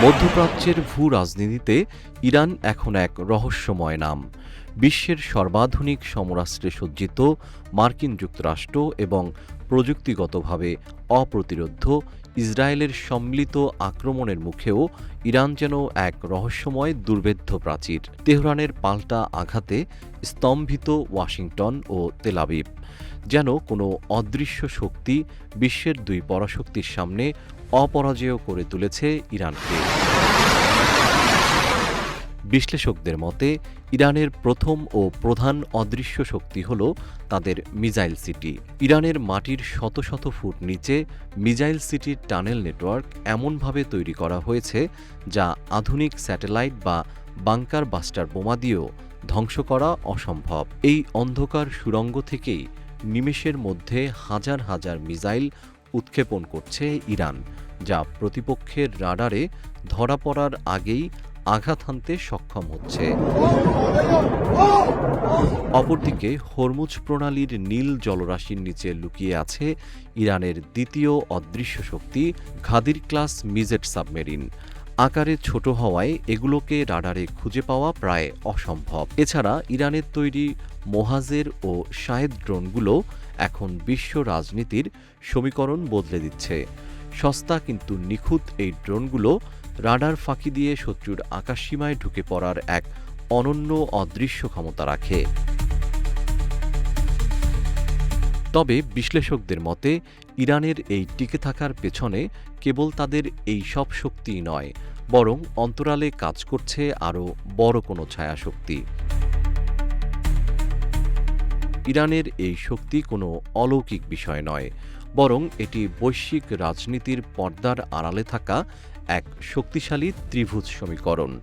মধ্যপ্রাচ্যের ভূ-রাজনীতিতে ইরান এখন এক রহস্যময় নাম। বিশ্বের সর্বাধুনিক সমরাস্ত্রে সজ্জিত মার্কিন যুক্তরাষ্ট্র এবং প্রযুক্তিগতভাবে অপ্রতিরোধ্য ইসরায়েলের সম্মিলিত আক্রমণের মুখেও ইরান যেন এক রহস্যময় দুর্ভেদ্য প্রাচীর। তেহরানের পাল্টা আঘাতে স্তম্ভিত ওয়াশিংটন ও তেল আবিব। যেন কোনো অদৃশ্য শক্তি বিশ্বের দুই পরাশক্তির সামনে অপরাজেয় করে তুলেছে ইরানকে। বিশ্লেষকদের মতে ইরানের প্রথম ও প্রধান অদৃশ্য শক্তি হল তাদের মিসাইল সিটি। ইরানের মাটির শত শত ফুট নিচে মিসাইল সিটির টানেল নেটওয়ার্ক এমনভাবে তৈরি করা হয়েছে যা আধুনিক স্যাটেলাইট বা বাংকার বাস্টার বোমা দিয়েও ধ্বংস করা অসম্ভব। এই অন্ধকার সুড়ঙ্গ থেকেই নিমেষের মধ্যে হাজার হাজার মিসাইল উৎক্ষেপণ করছে ইরান, যা প্রতিপক্ষের রাডারে ধরা পড়ার আগেই আঘাত হানতে সক্ষম হচ্ছে। অপরদিকে হরমুজ প্রণালীর নীল জলরাশির নিচে লুকিয়ে আছে ইরানের দ্বিতীয় অদৃশ্য শক্তি ঘাদির ক্লাস মিজেট সাবমেরিন। আকারে ছোট হওয়ায় এগুলোকে রাডারে খুঁজে পাওয়া প্রায় অসম্ভব। এছাড়া ইরানের তৈরি মোহাজের ও শাহেদ ড্রোনগুলো এখন বিশ্ব রাজনীতির সমীকরণ বদলে দিচ্ছে। সস্তা কিন্তু নিখুঁত এই ড্রোনগুলো রাডার ফাঁকি দিয়ে শত্রুর আকাশসীমায় ঢুকে পড়ার এক অনন্য অদৃশ্য ক্ষমতা রাখে। তবে বিশ্লেষকদের মতে ইরানের এই টিকে থাকার পেছনে কেবল তাদের এই সব শক্তিই নয়, বরং অন্তরালে কাজ করছে আরও বড় কোনো ছায়াশক্তি। ইরানের এই শক্তি কোনো অলৌকিক বিষয় নয়, বরং এটি বৈশ্বিক রাজনীতির পর্দার আড়ালে থাকা এক শক্তিশালী ত্রিভুজ সমীকরণ।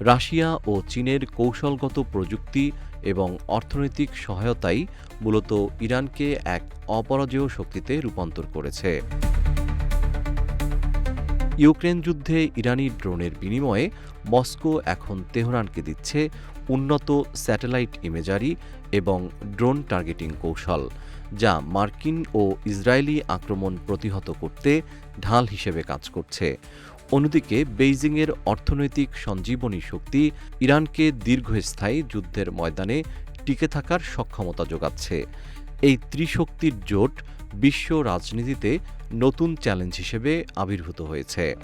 রাশিয়া ও চীনের কৌশলগত প্রযুক্তি এবং অর্থনৈতিক সহায়তাই মূলত ইরানকে এক অপরাজেয় শক্তিতে রূপান্তর করেছে। ইউক্রেন যুদ্ধে ইরানি ড্রোনের বিনিময়ে মস্কো এখন তেহরানকে দিচ্ছে উন্নত স্যাটেলাইট ইমেজারি এবং ড্রোন টার্গেটিং কৌশল, যা মার্কিন ও ইসরায়েলি আক্রমণ প্রতিহত করতে ঢাল হিসেবে কাজ করছে। অন্যদিকে বেইজিংয়ের অর্থনৈতিক সঞ্জীবনী শক্তি ইরানকে দীর্ঘস্থায়ী যুদ্ধের ময়দানে টিকে থাকার সক্ষমতা যোগাচ্ছে। এই ত্রিশক্তির জোট বিশ্ব রাজনীতিতে নতুন চ্যালেঞ্জ হিসেবে আবির্ভূত হয়েছে।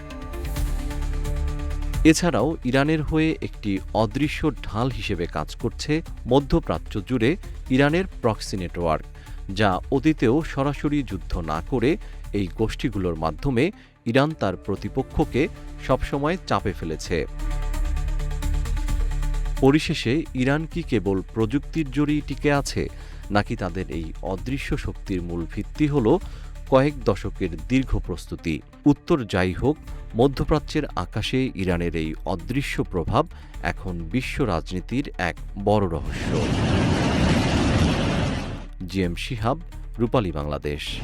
এছাড়াও ইরানের হয়ে একটি অদৃশ্য ঢাল হিসেবে কাজ করছে মধ্যপ্রাচ্য জুড়ে ইরানের প্রক্সি নেটওয়ার্ক, যা অতীতেও সরাসরি যুদ্ধ না করে এই গোষ্ঠীগুলোর মাধ্যমে ইরান তার প্রতিপক্ষকে সবসময় চাপে ফেলেছে। পরিশেষে ইরান কি কেবল প্রযুক্তির জোরেই টিকে আছে, নাকি তাদের এই অদৃশ্য শক্তির মূল ভিত্তি হল কয়েক দশকের দীর্ঘ প্রস্তুতি? উত্তর যাই হোক, মধ্যপ্রাচ্যের আকাশে ইরানের এই অদৃশ্য প্রভাব এখন বিশ্ব রাজনীতির এক বড় রহস্য। জিএম শিহাব, রূপালী বাংলাদেশ।